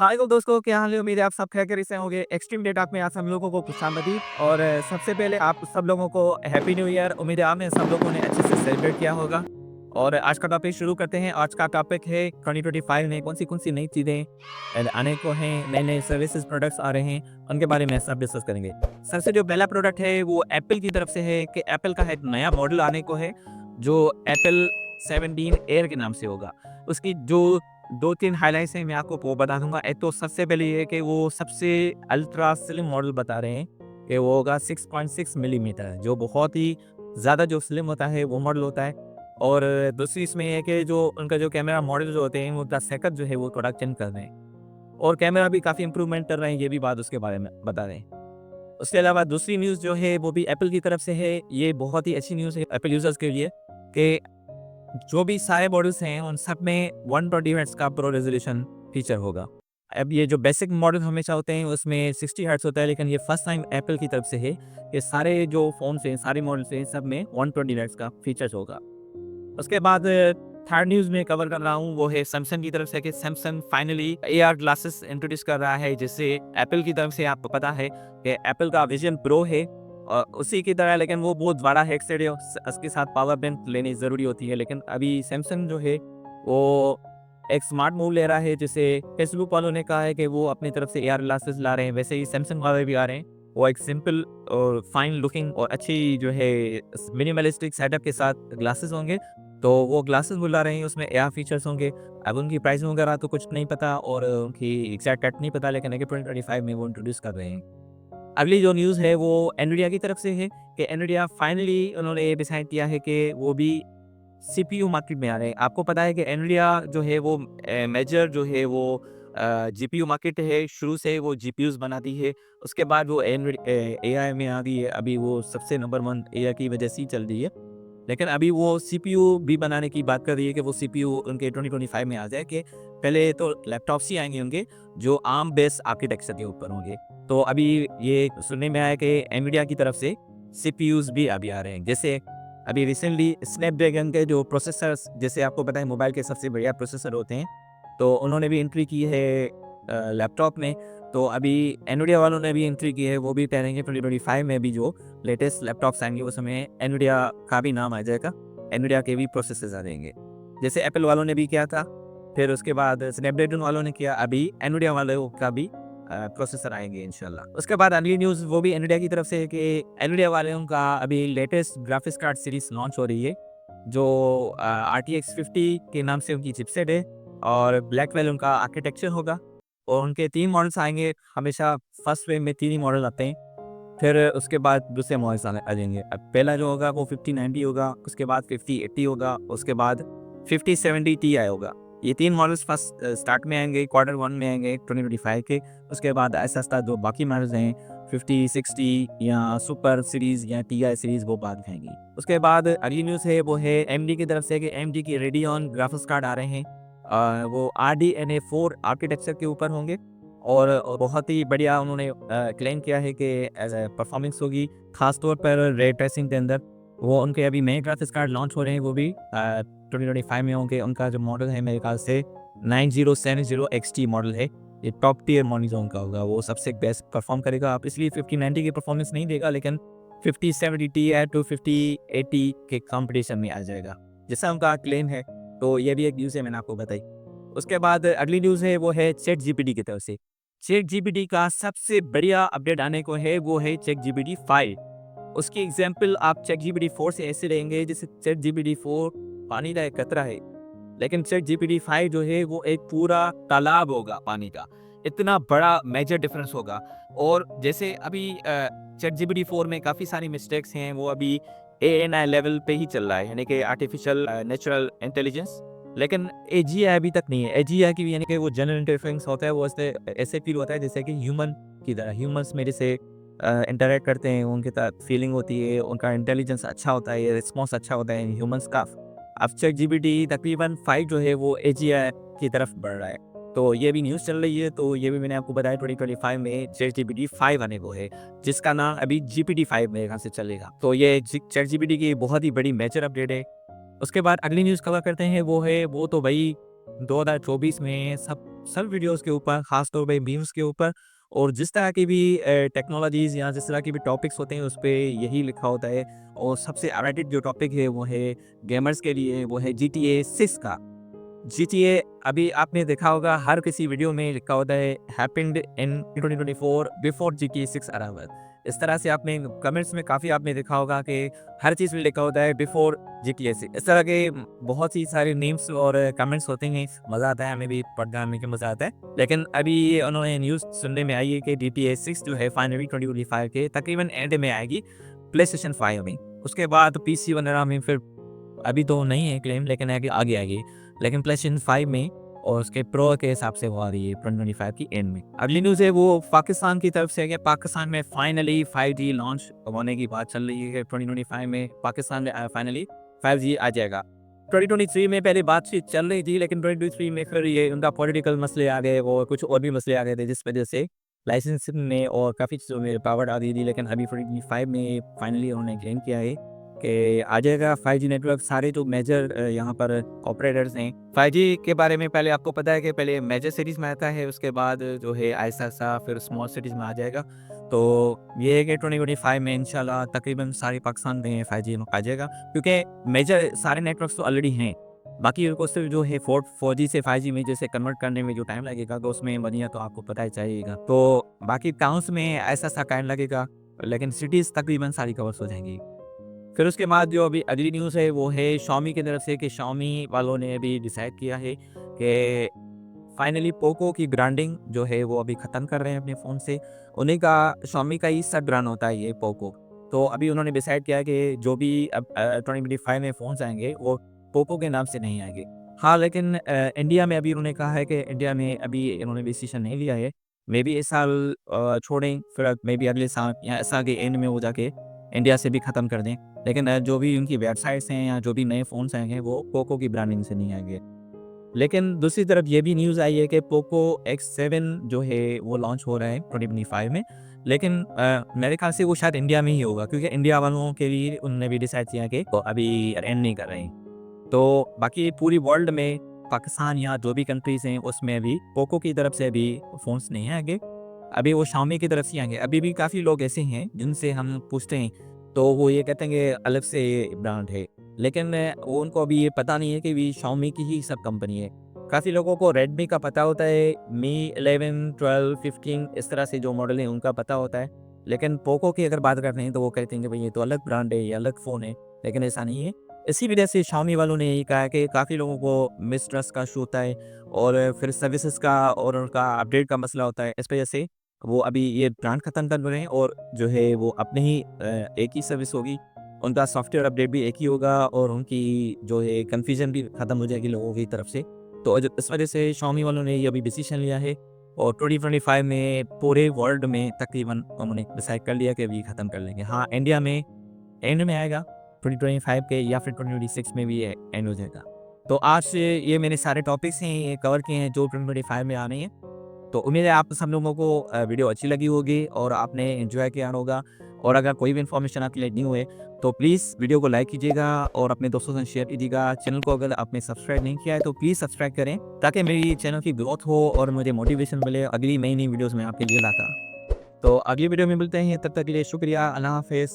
अस्सलामुअलैकुम दोस्तों, क्या हाल है? उम्मीद है आप सब खैरियत से होंगे। एक्सट्रीम डेटा में आप सब लोगों को खुशामदीद। और सबसे पहले आप सब लोगों को हैप्पी न्यू ईयर। उम्मीद है आपने सब लोगों ने अच्छे से सेलिब्रेट किया होगा। और आज का टॉपिक शुरू करते हैं। आज का टॉपिक है 2025 में कौन सी नई चीज़ें आने को हैं, नए-नए सर्विसेज प्रोडक्ट्स आ रहे हैं, उनके बारे में सब डिस्कस करेंगे। सबसे जो पहला प्रोडक्ट है वो एप्पल की तरफ से है कि एप्पल का एक नया मॉडल आने को है जो एप्पल 17 एयर के नाम से होगा। उसकी जो 2-3 हाइलाइट्स हैं मैं आपको वो बता दूँगा। एक तो सबसे पहले ये है कि वो सबसे अल्ट्रा स्लिम मॉडल बता रहे हैं कि वो होगा 6.6 मिलीमीटर, जो बहुत ही ज़्यादा जो स्लिम होता है वो मॉडल होता है। और दूसरी इसमें ये है कि जो उनका जो कैमरा मॉडल जो होते हैं वो 10 सेकंड जो है वो थोड़ा चेंज कर रहे हैं और कैमरा भी काफ़ी इंप्रूवमेंट कर रहे हैं, ये भी बात उसके बारे में बता रहे हैं। उसके अलावा दूसरी न्यूज़ जो है वो भी एप्पल की तरफ से है। ये बहुत ही अच्छी न्यूज़ है एप्पल यूज़र्स के लिए कि जो भी सारे मॉडल्स हैं उन सब में 120 हर्ट्ज़ का प्रो रेज़ोल्यूशन फीचर होगा। अब ये जो बेसिक मॉडल हमेशा होते हैं उसमें 60 हर्ट्ज़ होता है, लेकिन ये फर्स्ट टाइम एप्पल की तरफ से है कि सारे जो फ़ोन्स हैं, सारे मॉडल्स हैं, सब में 120 हर्ट्ज़ का फीचर्स होगा। उसके बाद थर्ड न्यूज़ में कवर कर रहा हूँ वो है सैमसंग की तरफ से कि Samsung finally AR glasses introduce कर रहा है, जिससे एप्पल की तरफ से आपको पता है कि एप्पल का विजन प्रो है और उसी की तरह, लेकिन वो बहुत बड़ा हेडसेट है, उसके साथ पावर बैंक लेनी ज़रूरी होती है। लेकिन अभी सैमसंग जो है वो एक स्मार्ट मूव ले रहा है, जिसे फेसबुक वालों ने कहा है कि वो अपनी तरफ से एआर ग्लासेस ला रहे हैं, वैसे ही सैमसंग वाले भी आ रहे हैं। वो एक सिंपल और फाइन लुकिंग और अच्छी जो है मिनिमलिस्टिक सेटअप के साथ ग्लासेस होंगे। तो वो ग्लासेस बुला रहे हैं, उसमें एआर फीचर्स होंगे। अब उनकी प्राइसिंग वगैरह तो कुछ नहीं पता और उनकी एग्जैक्ट डेट नहीं पता, लेकिन आगे 2025 में वो इंट्रोड्यूस कर रहे हैं। अगली जो न्यूज़ है वो एनवीडिया की तरफ से है कि एनवीडिया फाइनली उन्होंने ये डिसाइड किया है कि वो भी सीपीयू मार्केट में आ रहे हैं। आपको पता है कि एनवीडिया जो है वो मेजर जो है वो जीपीयू मार्केट है, शुरू से वो जीपीयूज़ बनाती है। उसके बाद वो एआई में आ गई है, अभी वो सबसे नंबर 1 एआई की वजह से ही चल रही है। लेकिन अभी वो सीपीयू भी बनाने की बात कर रही है कि वो सीपीयू उनके 2025 में आ जाए, कि पहले तो लैपटॉप्स ही आएँगे उनके जो आर्म बेस्ड आर्किटेक्चर के ऊपर होंगे। तो अभी ये सुनने में आया कि एनवीडिया की तरफ से सीपीयूज़ भी अभी आ रहे हैं। जैसे अभी रिसेंटली स्नैपड्रैगन के जो प्रोसेसर्स, जैसे आपको पता है मोबाइल के सबसे बढ़िया प्रोसेसर होते हैं, तो उन्होंने भी एंट्री की है लैपटॉप में। तो अभी एनवीडिया वालों ने भी एंट्री की है, वो भी कह रहे हैं कि 2025 में भी जो लेटेस्ट लैपटॉप्स आएँगे उसमें एनवीडिया का भी नाम आ जाएगा, एनवीडिया के भी प्रोसेसर्स आ जाएँगे। जैसे एप्पल वालों ने भी किया था, फिर उसके बाद स्नैपड्रैगन वालों ने किया, अभी एनवीडिया वालों का भी प्रोसेसर आएँगे इंशाल्लाह। उसके बाद अगली न्यूज़ वो भी एनवीडिया की तरफ से है कि एनवीडिया वालों का अभी latest graphics card series launch हो रही है, जो आरटीएक्स 50 के नाम से उनकी चिपसेट है और ब्लैकवेल उनका आर्किटेक्चर होगा। और उनके 3 मॉडल्स आएँगे, हमेशा फर्स्ट वेव में 3 ही मॉडल आते हैं, फिर उसके बाद दूसरे मॉडल्स आ जाएँगे। अब पहला जो होगा वो 5090 होगा, उसके बाद 5080 होगा, उसके बाद 5070 टीआई होगा। ये 3 मॉडल्स फर्स्ट स्टार्ट में आएँगे, क्वार्टर 1 में आएँगे 2025 के। उसके बाद आहिस्ता-आहिस्ता जो बाकी मॉडल्स हैं 50, 60 या सुपर सीरीज़ या टीआई सीरीज़ वो बाद में आएँगी। उसके बाद अगली न्यूज़ है वो है एएमडी की तरफ से कि एएमडी की रेडियन ग्राफिक्स कार्ड आ रहे हैं। वो आरडीएनए 4 आर्किटेक्चर के ऊपर होंगे और बहुत ही बढ़िया उन्होंने क्लेम किया है कि एज़ अ परफॉर्मेंस होगी, ख़ास तौर पर रे ट्रेसिंग के अंदर। वो उनके अभी नए ग्राफिक्स कार्ड लॉन्च हो रहे हैं, वो भी 2025 में होंगे। उनका जो मॉडल है मेरे ख़्याल से 9070 एक्सटी मॉडल है। ये टॉप टियर मॉडल उनका होगा, वो सबसे बेस्ट परफॉर्म करेगा। आप इसलिए 5090 की परफॉर्मेंस नहीं देगा, लेकिन 5070 टीआई टू 5080 के कॉम्पिटिशन में आ जाएगा, जैसा उनका क्लेम है। तो ये भी एक न्यूज़ है, मैंने आपको बताई। उसके बाद अगली न्यूज़ है वो है चैट जीपीटी की तरफ से। चैट जीपीटी का सबसे बढ़िया अपडेट आने को है, वो है चैट जीपीटी 5। उसकी एग्जांपल आप चैट जीपीटी 4 से ऐसे लेंगे जैसे चैट जीपीटी 4 पानी का एक कतरा है, लेकिन चैट जीपीटी 5 जो है वो एक पूरा तालाब होगा पानी का। इतना बड़ा मेजर डिफरेंस होगा। और जैसे अभी चैट जीपीटी 4 में काफ़ी सारी मिस्टेक्स हैं, वो अभी एएनआई लेवल पे ही चल रहा है, यानी कि आर्टिफिशियल नेचुरल इंटेलिजेंस। लेकिन एजीआई अभी तक नहीं है। एजीआई की यानी कि वो जनरल इंटरफेरेंस होता है, वो ऐसे फील होता है जैसे कि ह्यूमन की तरह। ह्यूमंस मेरे से इंटरेक्ट करते हैं, उनके साथ फीलिंग होती है, उनका इंटेलिजेंस अच्छा होता है, रिस्पॉन्स अच्छा होता है ह्यूमंस का। अब चैट जीपीटी तकरीबन 5 जो है वो एजीआई की तरफ बढ़ रहा है। तो ये भी न्यूज़ चल रही है, तो ये भी मैंने आपको बताया 2025 में चैट जीपीटी 5 आने को है, जिसका नाम अभी जीपीटी 5 मेरे ख्याल से चलेगा। तो ये चैट जीपीटी की बहुत ही बड़ी मेजर अपडेट है। उसके बाद अगली न्यूज़ कवर करते हैं, वो तो भाई 2024 में सब सब वीडियोज़ के ऊपर, ख़ास तौर पे मीम्स के ऊपर, और जिस तरह की भी टेक्नोलॉजीज़ या जिस तरह के भी टॉपिक्स होते हैं, उस पे यही लिखा होता है। और सबसे अवेटेड जो टॉपिक है वो है गेमर्स के लिए, वो है GTA 6 का। जीटीए अभी आपने देखा होगा हर किसी वीडियो में लिखा होता है happened in 2024 before GTA 6 arrival. इस तरह से आपने कमेंट्स में काफ़ी आपने देखा होगा कि हर चीज़ में लिखा होता है बिफोर जीटीए 6। इस तरह के बहुत ही सारे मीम्स और कमेंट्स होते हैं। मज़ा आता है, हमें भी पढ़ने में मज़ा आता है। लेकिन अभी ये उन्होंने न्यूज़ सुनने में आई है कि जीटीए 6 जो है फाइनली 2025 के तकरीबन एंड में आएगी प्ले स्टेशन 5 में। उसके बाद पीसी वगैरह में फिर अभी तो नहीं है क्लेम, लेकिन आगे आगे आएगी। लेकिन प्लेस्टेशन 5 में और उसके प्रो के हिसाब से वो आ रही है 2025 की एंड में। अगली न्यूज़ है वो पाकिस्तान की तरफ से है कि पाकिस्तान में फाइनली 5G लॉन्च होने की बात चल रही है। 2025 में पाकिस्तान में फाइनली 5G आ जाएगा। 2023 में पहले बातचीत चल रही थी, लेकिन 2023 में फिर ये उनका पॉलिटिकल मसले आ गए और कुछ और भी मसले आ गए थे, जिस वजह से लाइसेंसिंग में और काफ़ी चीज़ों में रुकावट आ रही थी। लेकिन अभी 2025 में फाइनली उन्होंने क्लेम किया है कि आ जाएगा 5G नेटवर्क। सारे जो मेजर यहाँ पर ऑपरेटर्स हैं 5G के बारे में पहले आपको पता है कि पहले मेजर सिटीज़ में आता है, उसके बाद जो है ऐसा फिर स्मॉल सिटीज़ में आ जाएगा। तो ये है कि 2025 में इंशाल्लाह तकरीबन सारे पाकिस्तान में 5G आ जाएगा, क्योंकि मेजर सारे नेटवर्क्स तो ऑलरेडी हैं। बाकी उनको सिर्फ जो है 4G से 5G में जैसे कन्वर्ट करने में जो टाइम लगेगा, तो उसमें बढ़िया तो आपको पता ही चाहिएगा। तो बाकी टाउन्स में ऐसा टाइम लगेगा, लेकिन सिटीज़ तकरीबन सारी कवर्स हो जाएंगी। फिर उसके बाद जो अभी अगली न्यूज़ है वो है Xiaomi की तरफ से कि Xiaomi वालों ने अभी डिसाइड किया है कि फाइनली पोको की ब्रांडिंग जो है वो अभी ख़त्म कर रहे हैं अपने फ़ोन से। उन्हीं का Xiaomi का ही सब ब्रांड होता है ये पोको। तो अभी उन्होंने डिसाइड किया कि जो भी अब 2025 में फ़ोन्स आएंगे वो पोको के नाम से नहीं आएंगे। हाँ, लेकिन इंडिया में अभी उन्होंने कहा है कि इंडिया में अभी इन्होंने डिसीजन नहीं लिया है। मे बी इस साल छोड़ें, फिर मे बी अगले साल या इस साल के एंड में वो जाके इंडिया से भी ख़त्म कर दें। लेकिन जो भी उनकी वेबसाइट्स हैं या जो भी नए फ़ोन्स आएँगे वो पोको की ब्रांडिंग से नहीं आएँगे। लेकिन दूसरी तरफ ये भी न्यूज़ आई है कि पोको X7 जो है वो लॉन्च हो रहा है 2025 में। लेकिन मेरे ख़्याल से वो शायद इंडिया में ही होगा, क्योंकि इंडिया वालों के लिए उन्होंने भी डिसाइड किया कि वो अभी एंड नहीं कर रहे हैं। तो बाकी पूरी वर्ल्ड में पाकिस्तान या जो भी कंट्रीज़ हैं उसमें अभी पोको की तरफ से अभी फ़ोन्स नहीं आएँगे। अभी वो Xiaomi की तरफ से आएँगे। अभी भी काफ़ी लोग ऐसे हैं जिनसे हम पूछते हैं, तो वो ये कहते हैं कि अलग से ब्रांड है। लेकिन वो उनको अभी ये पता नहीं है कि ये Xiaomi की ही सब कंपनी है। काफ़ी लोगों को Redmi का पता होता है, Mi 11, 12, 15 इस तरह से जो मॉडल हैं उनका पता होता है। लेकिन पोको की अगर बात करते हैं तो वो कहते हैं कि भाई ये तो अलग ब्रांड है, ये अलग फ़ोन है, लेकिन ऐसा नहीं है। इसी वजह से Xiaomi वालों ने यही कहा है कि काफ़ी लोगों को मिसट्रस्ट का इशू होता है और फिर सर्विसेज़ का और उनका अपडेट का मसला होता है। इस वजह से वो अभी ये ब्रांड ख़त्म कर रहे हैं और जो है वो अपने ही एक ही सर्विस होगी। उनका सॉफ्टवेयर अपडेट भी एक ही होगा और उनकी जो है कन्फ्यूजन भी ख़त्म हो जाएगी लोगों की तरफ से। तो इस वजह से Xiaomi वालों ने ये अभी डिसीजन लिया है और 2025 में पूरे वर्ल्ड में तकरीबन उन्होंने डिसाइड कर लिया कि अभी ख़त्म कर लेंगे। हाँ, इंडिया में एंड में आएगा 2025 के, या फिर 2026 में भी ये एंड हो जाएगा। तो आज से ये मेरे सारे टॉपिक्स हैं, ये कवर किए हैं जो 2025 में आने हैं। तो उम्मीद है आप सब लोगों को वीडियो अच्छी लगी होगी और आपने एंजॉय किया होगा। और अगर कोई भी इन्फॉर्मेशन आपके लिए न्यू है तो प्लीज़ वीडियो को लाइक कीजिएगा और अपने दोस्तों से शेयर कीजिएगा। चैनल को अगर आपने सब्सक्राइब नहीं किया है तो प्लीज़ सब्सक्राइब करें, ताकि मेरी चैनल की ग्रोथ हो और मुझे मोटिवेशन मिले अगली नई वीडियोज़ में आपके लिए लाता। तो अगली वीडियो में मिलते हैं, तब तक के लिए शुक्रिया। अल्लाह हाफ़िज़।